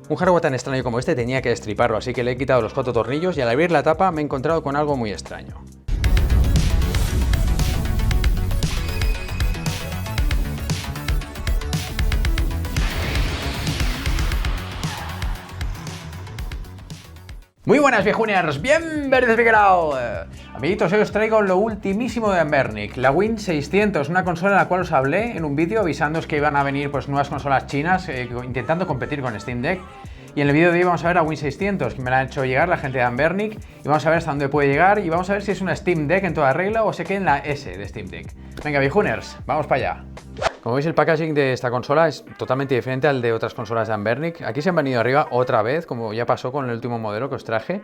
Un hardware tan extraño como este tenía que destriparlo, así que le he quitado los 4 tornillos y al abrir la tapa me he encontrado con algo muy extraño. Muy buenas viejuners, bienvenidos a mi canal. Amiguitos, hoy os traigo lo ultimísimo de Anbernic, la Win600, una consola en la cual os hablé en un vídeo avisándoos que iban a venir pues nuevas consolas chinas intentando competir con Steam Deck. Y en el vídeo de hoy vamos a ver a Win600, que me la han hecho llegar la gente de Anbernic, y vamos a ver hasta dónde puede llegar y vamos a ver si es una Steam Deck en toda regla o se queda en la S de Steam Deck. Venga viejuners, vamos para allá. Como veis, el packaging de esta consola es totalmente diferente al de otras consolas de Anbernic. Aquí se han venido arriba otra vez, como ya pasó con el último modelo que os traje.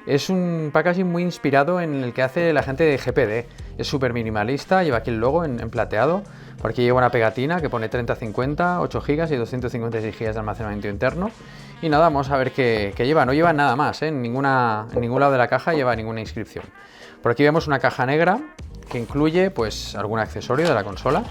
Es un packaging muy inspirado en el que hace la gente de GPD. Es súper minimalista, lleva aquí el logo en plateado. Por aquí lleva una pegatina que pone 3050, 8 GB y 256 GB de almacenamiento interno. Y nada, vamos a ver qué lleva. No lleva nada más, en ningún lado de la caja lleva ninguna inscripción. Por aquí vemos una caja negra que incluye pues algún accesorio de la consola.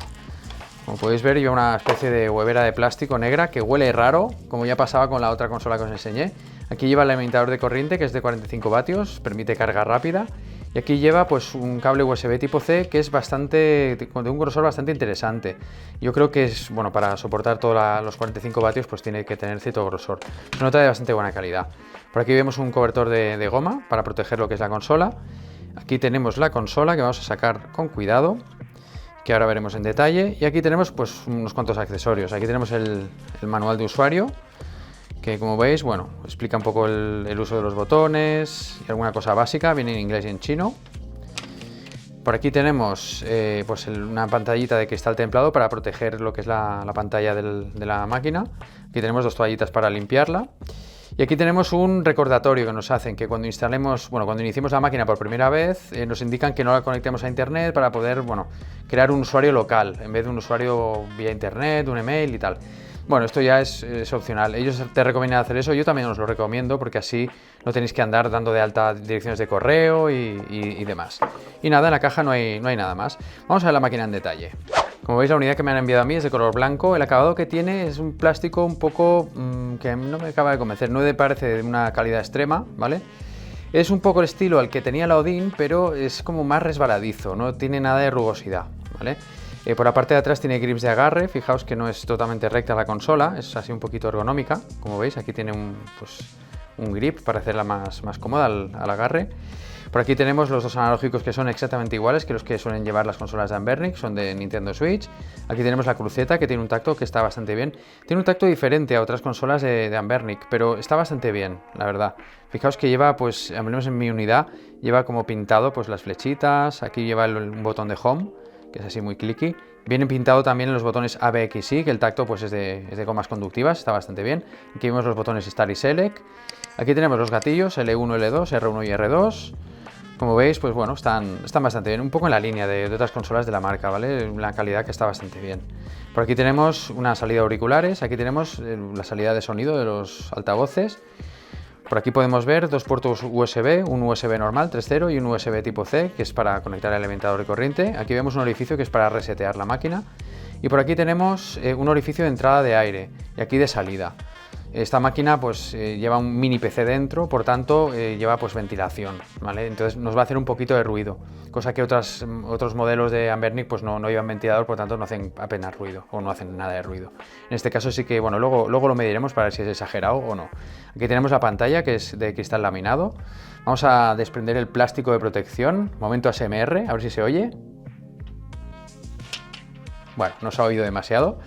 Como podéis ver, lleva una especie de huevera de plástico negra que huele raro, como ya pasaba con la otra consola que os enseñé. Aquí lleva el alimentador de corriente, que es de 45 vatios, permite carga rápida. Y aquí lleva pues un cable USB tipo C que es de un grosor bastante interesante. Yo creo que es, bueno, para soportar todos los 45 vatios pues tiene que tener cierto grosor. Se nota de bastante buena calidad. Por aquí vemos un cobertor de goma para proteger lo que es la consola. Aquí tenemos la consola que vamos a sacar con cuidado, que ahora veremos en detalle. Y aquí tenemos pues unos cuantos accesorios. Aquí tenemos el manual de usuario, que como veis, bueno, explica un poco el uso de los botones y alguna cosa básica, viene en inglés y en chino. Por aquí tenemos pues una pantallita de cristal templado para proteger lo que es la pantalla de la máquina. Aquí tenemos 2 toallitas para limpiarla. Y aquí tenemos un recordatorio que nos hacen que cuando iniciemos la máquina por primera vez, nos indican que no la conectemos a internet para poder, crear un usuario local en vez de un usuario vía internet, un email y tal. Bueno, esto ya es opcional. Ellos te recomiendan hacer eso, yo también os lo recomiendo porque así no tenéis que andar dando de alta direcciones de correo y demás. Y nada, en la caja no hay nada más. Vamos a ver la máquina en detalle. Como veis, la unidad que me han enviado a mí es de color blanco. El acabado que tiene es un plástico un poco que no me acaba de convencer. No me parece de una calidad extrema, ¿vale? Es un poco el estilo al que tenía la Odin, pero es como más resbaladizo, no tiene nada de rugosidad, ¿vale? Por la parte de atrás tiene grips de agarre. Fijaos que no es totalmente recta la consola, es así un poquito ergonómica. Como veis, aquí tiene un grip para hacerla más cómoda al agarre. Por aquí tenemos los 2 analógicos que son exactamente iguales que los que suelen llevar las consolas de Anbernic, son de Nintendo Switch. Aquí tenemos la cruceta, que tiene un tacto que está bastante bien. Tiene un tacto diferente a otras consolas de Anbernic, pero está bastante bien, la verdad. Fijaos que lleva, pues, al menos en mi unidad, lleva como pintado pues las flechitas. Aquí lleva un botón de home, que es así muy clicky. Viene pintado también los botones A, B, X, Y, que el tacto pues es de gomas conductivas, está bastante bien. Aquí vemos los botones Start y Select. Aquí tenemos los gatillos L1, L2, R1 y R2. Como veis, pues bueno, están bastante bien, un poco en la línea de otras consolas de la marca, ¿vale? La calidad que está bastante bien. Por aquí tenemos una salida de auriculares, aquí tenemos la salida de sonido de los altavoces. Por aquí podemos ver 2 puertos USB, un USB normal 3.0 y un USB tipo C, que es para conectar el alimentador de corriente. Aquí vemos un orificio que es para resetear la máquina. Y por aquí tenemos un orificio de entrada de aire y aquí de salida. Esta máquina pues lleva un mini PC dentro, por tanto lleva pues ventilación, ¿vale? Entonces nos va a hacer un poquito de ruido, cosa que otros modelos de Anbernic pues no llevan ventilador, por tanto no hacen apenas ruido o no hacen nada de ruido. En este caso sí que, bueno, luego lo mediremos para ver si es exagerado o no. Aquí tenemos la pantalla, que es de cristal laminado. Vamos a desprender el plástico de protección. Momento ASMR, a ver si se oye. Bueno, no se ha oído demasiado.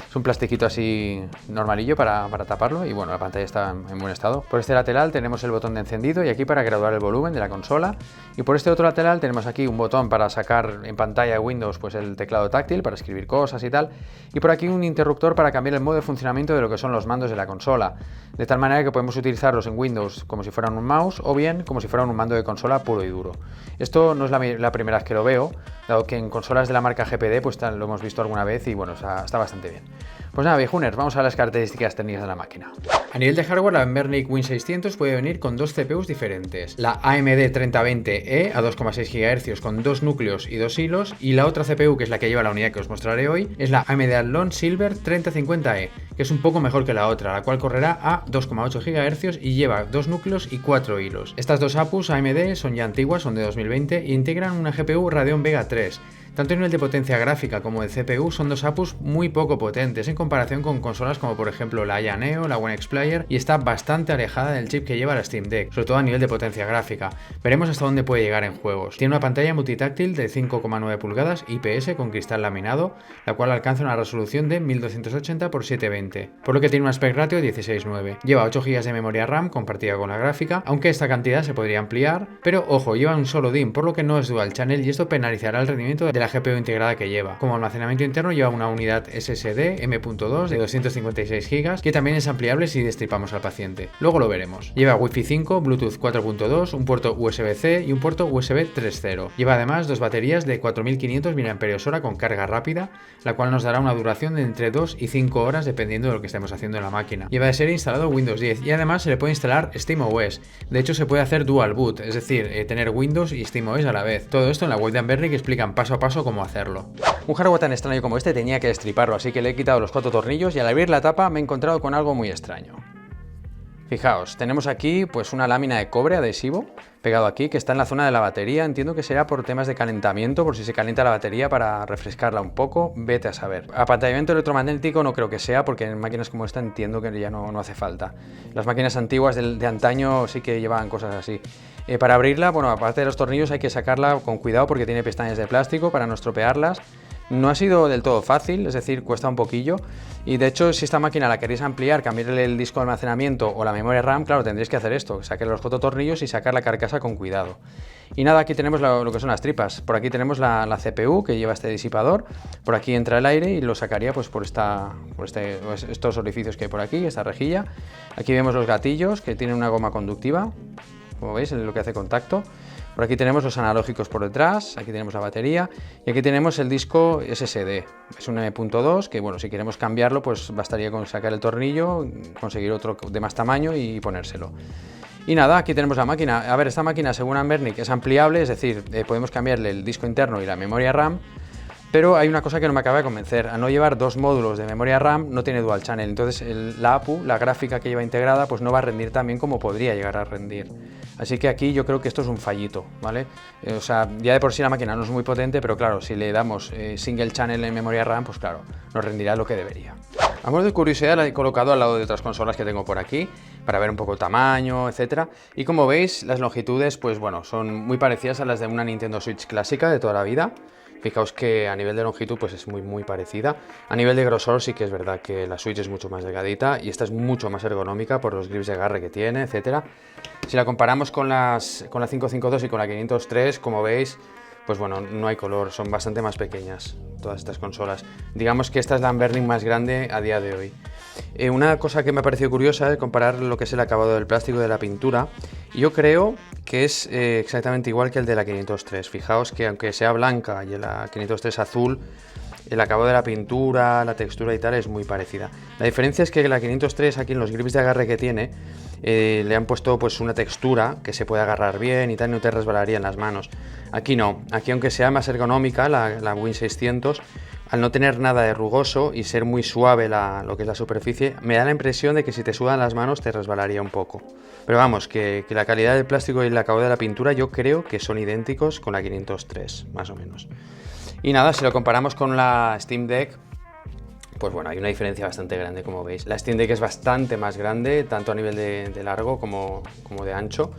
Es un plastiquito así normalillo para taparlo y bueno, la pantalla está en buen estado. Por este lateral tenemos el botón de encendido y aquí para graduar el volumen de la consola. Y por este otro lateral tenemos aquí un botón para sacar en pantalla de Windows pues el teclado táctil para escribir cosas y tal. Y por aquí un interruptor para cambiar el modo de funcionamiento de lo que son los mandos de la consola. De tal manera que podemos utilizarlos en Windows como si fueran un mouse o bien como si fueran un mando de consola puro y duro. Esto no es la primera vez que lo veo, dado que en consolas de la marca GPD pues lo hemos visto alguna vez y bueno, está bastante bien. Pues nada, viejuners, vamos a las características técnicas de la máquina. A nivel de hardware, la Anbernic Win600 puede venir con dos CPUs diferentes. La AMD 3020E a 2,6 GHz con dos núcleos y dos hilos, y la otra CPU, que es la que lleva la unidad que os mostraré hoy, es la AMD Athlon Silver 3050E, que es un poco mejor que la otra, la cual correrá a 2,8 GHz y lleva dos núcleos y cuatro hilos. Estas dos APUs AMD son ya antiguas, son de 2020 e integran una GPU Radeon Vega 3. Tanto a nivel de potencia gráfica como de CPU son dos APUs muy poco potentes en comparación con consolas como por ejemplo la Aya Neo, la One X Player, y está bastante alejada del chip que lleva la Steam Deck, sobre todo a nivel de potencia gráfica. Veremos hasta dónde puede llegar en juegos. Tiene una pantalla multitáctil de 5,9 pulgadas IPS con cristal laminado, la cual alcanza una resolución de 1280 x 720, por lo que tiene un aspect ratio 16:9. Lleva 8 GB de memoria RAM compartida con la gráfica, aunque esta cantidad se podría ampliar, pero ojo, lleva un solo DIMM, por lo que no es dual channel y esto penalizará el rendimiento de la GPU integrada que lleva. Como almacenamiento interno lleva una unidad SSD M.2 de 256 GB que también es ampliable si destripamos al paciente. Luego lo veremos. Lleva Wi-Fi 5, Bluetooth 4.2, un puerto USB-C y un puerto USB 3.0. Lleva además dos baterías de 4500 mAh con carga rápida, la cual nos dará una duración de entre 2 y 5 horas dependiendo de lo que estemos haciendo en la máquina. Lleva de serie instalado Windows 10 y además se le puede instalar SteamOS. De hecho se puede hacer dual boot, es decir, tener Windows y SteamOS a la vez. Todo esto en la web de Anbernic explican paso a paso cómo hacerlo. Un hardware tan extraño como este tenía que destriparlo, así que le he quitado los 4 tornillos y al abrir la tapa me he encontrado con algo muy extraño. Fijaos, tenemos aquí pues una lámina de cobre adhesivo pegado aquí que está en la zona de la batería. Entiendo que será por temas de calentamiento, por si se calienta la batería para refrescarla un poco, vete a saber. Apantallamiento electromagnético no creo que sea, porque en máquinas como esta entiendo que ya no hace falta. Las máquinas antiguas de antaño sí que llevaban cosas así. Para abrirla, bueno, aparte de los tornillos hay que sacarla con cuidado porque tiene pestañas de plástico para no estropearlas. No ha sido del todo fácil, es decir, cuesta un poquillo, y de hecho si esta máquina la queréis ampliar, cambiarle el disco de almacenamiento o la memoria RAM, claro, tendréis que hacer esto, sacar los 4 tornillos y sacar la carcasa con cuidado. Y nada, aquí tenemos lo que son las tripas. Por aquí tenemos la CPU que lleva este disipador, por aquí entra el aire y lo sacaría pues por estos orificios que hay por aquí, esta rejilla. Aquí vemos los gatillos que tienen una goma conductiva, como veis, es lo que hace contacto. Por aquí tenemos los analógicos por detrás, aquí tenemos la batería y aquí tenemos el disco SSD. Es un M.2 que, bueno, si queremos cambiarlo pues bastaría con sacar el tornillo, conseguir otro de más tamaño y ponérselo. Y nada, aquí tenemos la máquina. A ver, esta máquina según Anbernic es ampliable, es decir, podemos cambiarle el disco interno y la memoria RAM. Pero hay una cosa que no me acaba de convencer, al no llevar dos módulos de memoria RAM no tiene dual channel, entonces la APU, la gráfica que lleva integrada, pues no va a rendir tan bien como podría llegar a rendir. Así que aquí yo creo que esto es un fallito, ¿vale? O sea, ya de por sí la máquina no es muy potente, pero claro, si le damos single channel en memoria RAM, pues claro, nos rendirá lo que debería. A modo de curiosidad la he colocado al lado de otras consolas que tengo por aquí, para ver un poco el tamaño, etcétera. Y como veis, las longitudes, pues bueno, son muy parecidas a las de una Nintendo Switch clásica de toda la vida. Fijaos que a nivel de longitud pues es muy parecida. A nivel de grosor sí que es verdad que la Switch es mucho más delgadita y esta es mucho más ergonómica por los grips de agarre que tiene, etcétera. Si la comparamos con la 552 y con la 503, como veis, pues bueno, no hay color, son bastante más pequeñas todas estas consolas. Digamos que esta es la Anbernic más grande a día de hoy. Una cosa que me ha parecido curiosa es comparar lo que es el acabado del plástico de la pintura. Y yo creo que es exactamente igual que el de la 503. Fijaos que aunque sea blanca y la 503 azul, el acabado de la pintura, la textura y tal es muy parecida. La diferencia es que la 503 aquí en los grips de agarre que tiene le han puesto pues una textura que se puede agarrar bien y tal, no te resbalaría en las manos. Aquí no, aquí aunque sea más ergonómica la Win600, al no tener nada de rugoso y ser muy suave lo que es la superficie, me da la impresión de que si te sudan las manos te resbalaría un poco. Pero vamos, que la calidad del plástico y el acabado de la pintura yo creo que son idénticos con la 503, más o menos. Y nada, si lo comparamos con la Steam Deck, pues bueno, hay una diferencia bastante grande, como veis. La Steam Deck es bastante más grande, tanto a nivel de largo como de ancho.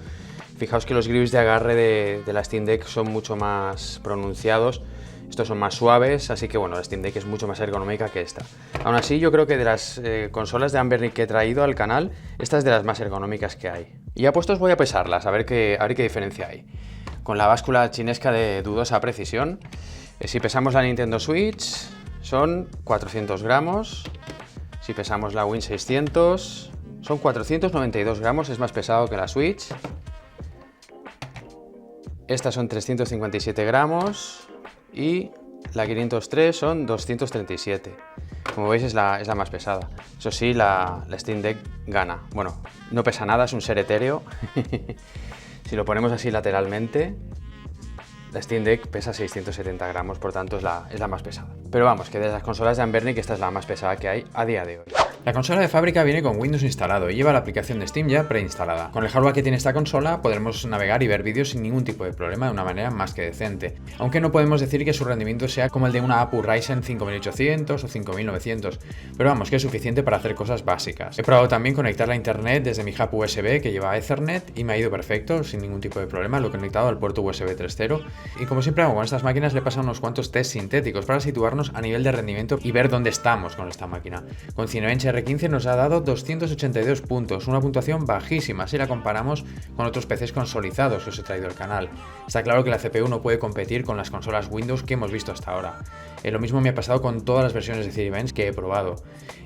Fijaos que los grips de agarre de la Steam Deck son mucho más pronunciados. Estos son más suaves, así que bueno, la Steam Deck es mucho más ergonómica que esta. Aún así, yo creo que de las consolas de Anbernic que he traído al canal, esta es de las más ergonómicas que hay. Y ya puestos voy a pesarlas, a ver qué diferencia hay. Con la báscula chinesca de dudosa precisión, si pesamos la Nintendo Switch, son 400 gramos. Si pesamos la Win600, son 492 gramos, es más pesado que la Switch. Estas son 357 gramos. Y la 503 son 237. Como veis es la más pesada. Eso sí, la Steam Deck gana. Bueno, no pesa nada, es un ser etéreo. Si lo ponemos así lateralmente, la Steam Deck pesa 670 gramos, por tanto es la más pesada. Pero vamos, que de las consolas de Anbernic esta es la más pesada que hay a día de hoy. La consola de fábrica viene con Windows instalado y lleva la aplicación de Steam ya preinstalada. Con el hardware que tiene esta consola podremos navegar y ver vídeos sin ningún tipo de problema de una manera más que decente, aunque no podemos decir que su rendimiento sea como el de una APU Ryzen 5800 o 5900, pero vamos, que es suficiente para hacer cosas básicas. He probado también conectarla a internet desde mi hub USB que lleva Ethernet y me ha ido perfecto, sin ningún tipo de problema, lo he conectado al puerto USB 3.0 y como siempre hago con estas máquinas le he pasado unos cuantos tests sintéticos para situarnos a nivel de rendimiento y ver dónde estamos con esta máquina. Con Cinebench R15 nos ha dado 282 puntos, una puntuación bajísima si la comparamos con otros PCs consolidados que os he traído al canal. Está claro que la CPU no puede competir con las consolas Windows que hemos visto hasta ahora. Lo mismo me ha pasado con todas las versiones de Cinebench que he probado.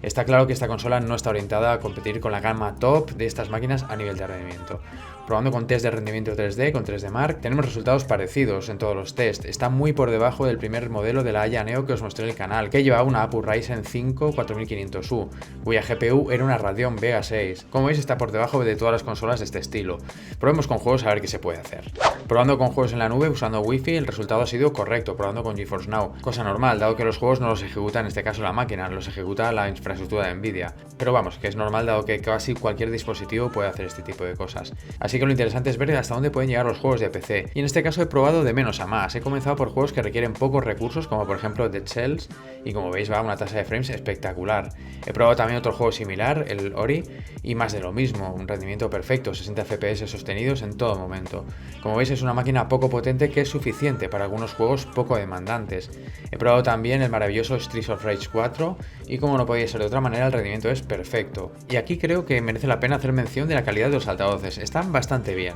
Está claro que esta consola no está orientada a competir con la gama top de estas máquinas a nivel de rendimiento. Probando con test de rendimiento 3D, con 3D Mark, tenemos resultados parecidos en todos los tests. Está muy por debajo del primer modelo de la Aya Neo que os mostré en el canal, que llevaba una APU Ryzen 5 4500U, cuya GPU era una Radeon Vega 6. Como veis está por debajo de todas las consolas de este estilo. Probemos con juegos a ver qué se puede hacer. Probando con juegos en la nube usando Wi-Fi el resultado ha sido correcto, probando con GeForce Now. Cosa normal, dado que los juegos no los ejecuta en este caso la máquina, los ejecuta la infraestructura de Nvidia. Pero vamos, que es normal dado que casi cualquier dispositivo puede hacer este tipo de cosas. Así que lo interesante es ver hasta dónde pueden llegar los juegos de PC. Y en este caso he probado de menos a más. He comenzado por juegos que requieren pocos recursos, como por ejemplo Dead Cells, y como veis va a una tasa de frames espectacular. He probado también otro juego similar, el Ori, y más de lo mismo, un rendimiento perfecto, 60 FPS sostenidos en todo momento. Como veis es una máquina poco potente que es suficiente para algunos juegos poco demandantes. He probado también el maravilloso Streets of Rage 4 y como no podía ser de otra manera el rendimiento es perfecto. Y aquí creo que merece la pena hacer mención de la calidad de los altavoces, están bastante bien.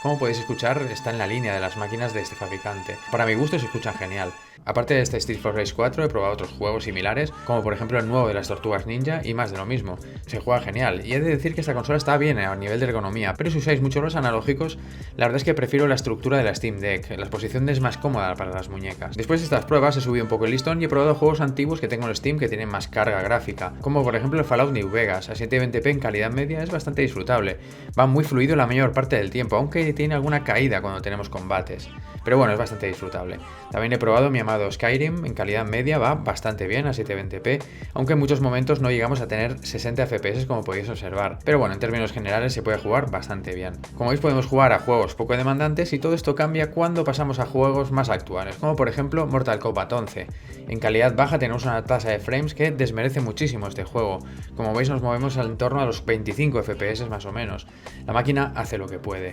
Como podéis escuchar, está en la línea de las máquinas de este fabricante. Para mi gusto se escuchan genial. Aparte de este Street of Rage 4 he probado otros juegos similares, como por ejemplo el nuevo de las Tortugas Ninja y más de lo mismo. Se juega genial y he de decir que esta consola está bien a nivel de ergonomía, pero si usáis mucho los analógicos, la verdad es que prefiero la estructura de la Steam Deck, la posición es más cómoda para las muñecas. Después de estas pruebas he subido un poco el listón y he probado juegos antiguos que tengo en Steam que tienen más carga gráfica, como por ejemplo el Fallout New Vegas, a 720p en calidad media es bastante disfrutable, va muy fluido la mayor parte del tiempo, aunque tiene alguna caída cuando tenemos combates. Pero bueno, es bastante disfrutable. También he probado mi amado Skyrim, en calidad media va bastante bien a 720p, aunque en muchos momentos no llegamos a tener 60 FPS como podéis observar. Pero bueno, en términos generales se puede jugar bastante bien. Como veis podemos jugar a juegos poco demandantes y todo esto cambia cuando pasamos a juegos más actuales, como por ejemplo Mortal Kombat 11. En calidad baja tenemos una tasa de frames que desmerece muchísimo este juego. Como veis nos movemos en torno a los 25 FPS más o menos. La máquina hace lo que puede.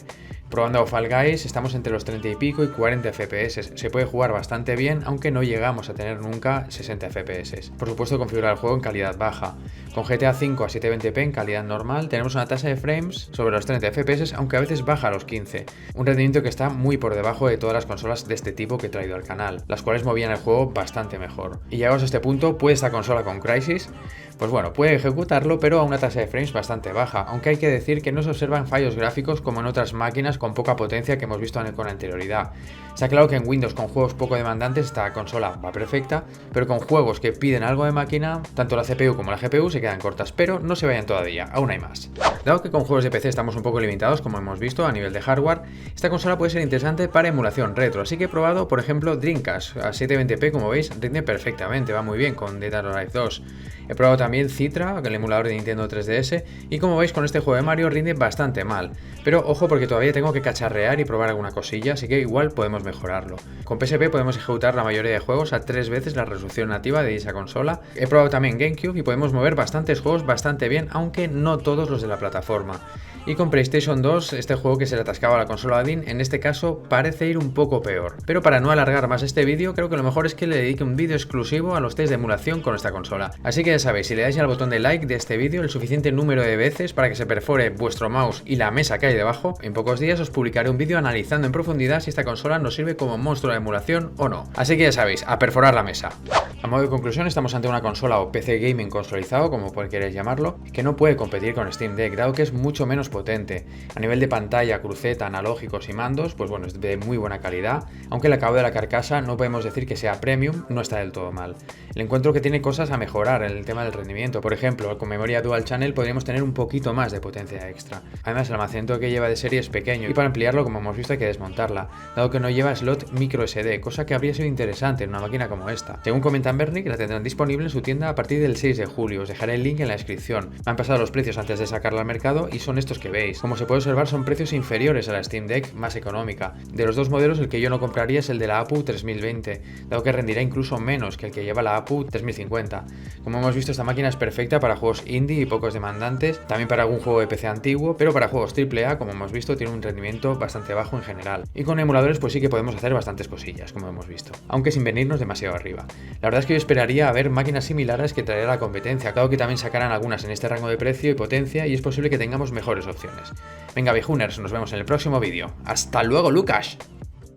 Probando a Fall Guys estamos entre los 30 y pico y 40 FPS. Se puede jugar bastante bien, aunque no llegamos a tener nunca 60 FPS. Por supuesto configurar el juego en calidad baja. Con GTA V a 720p en calidad normal tenemos una tasa de frames sobre los 30 FPS, aunque a veces baja a los 15. Un rendimiento que está muy por debajo de todas las consolas de este tipo que he traído al canal, las cuales movían el juego bastante mejor. Y llegados a este punto, ¿puede esta consola con Crysis? Pues bueno, puede ejecutarlo, pero a una tasa de frames bastante baja, aunque hay que decir que no se observan fallos gráficos como en otras máquinas con poca potencia que hemos visto con anterioridad. Está claro que en Windows con juegos poco demandantes esta consola va perfecta, pero con juegos que piden algo de máquina, tanto la CPU como la GPU se quedan cortas, pero no se vayan todavía, aún hay más. Dado que con juegos de PC estamos un poco limitados, como hemos visto a nivel de hardware, esta consola puede ser interesante para emulación retro, así que he probado por ejemplo Dreamcast a 720p, como veis rinde perfectamente, va muy bien con Dead or Alive 2. He probado también Citra, el emulador de Nintendo 3DS, y como veis con este juego de Mario rinde bastante mal, pero ojo porque todavía tengo que cacharrear y probar alguna cosilla, así que igual podemos mejorarlo. Con PSP podemos ejecutar la mayoría de juegos a 3 veces la resolución nativa de dicha consola. He probado también GameCube y podemos mover bastantes juegos bastante bien, aunque no todos los de la plataforma. Y con PlayStation 2, este juego que se le atascaba a la consola Adin, en este caso parece ir un poco peor. Pero para no alargar más este vídeo, creo que lo mejor es que le dedique un vídeo exclusivo a los test de emulación con esta consola. Así que ya sabéis, si le dais al botón de like de este vídeo el suficiente número de veces para que se perfore vuestro mouse y la mesa que hay debajo, en pocos días os publicaré un vídeo analizando en profundidad si esta consola nos sirve como monstruo de emulación o no. Así que ya sabéis, a perforar la mesa. A modo de conclusión, estamos ante una consola o PC gaming consolidado, como queréis llamarlo, que no puede competir con Steam Deck, dado que es mucho menos potente. A nivel de pantalla, cruceta, analógicos y mandos, pues bueno, es de muy buena calidad, aunque el acabado de la carcasa no podemos decir que sea premium, no está del todo mal. Le encuentro que tiene cosas a mejorar en el tema del rendimiento. Por ejemplo, con memoria Dual Channel podríamos tener un poquito más de potencia extra. Además, el almacenamiento que lleva de serie es pequeño y para ampliarlo, como hemos visto, hay que desmontarla, dado que no lleva slot micro SD, cosa que habría sido interesante en una máquina como esta. Según comenta Anbernic, la tendrán disponible en su tienda a partir del 6 de julio. Os dejaré el link en la descripción. Me han pasado los precios antes de sacarla al mercado y son estos que veis. Como se puede observar, son precios inferiores a la Steam Deck más económica. De los dos modelos, el que yo no compraría es el de la APU 3020, dado que rendirá incluso menos que el que lleva la APU 3050. Como hemos visto, esta máquina es perfecta para juegos indie y pocos demandantes, también para algún juego de PC antiguo, pero para juegos AAA, como hemos visto, tiene un rendimiento bastante bajo en general. Y con emuladores pues sí que podemos hacer bastantes cosillas, como hemos visto, aunque sin venirnos demasiado arriba. La verdad es que yo esperaría a ver máquinas similares que traerá la competencia, claro que también sacarán algunas en este rango de precio y potencia y es posible que tengamos mejores opciones. Venga, viejuners, nos vemos en el próximo vídeo. ¡Hasta luego, Lucas!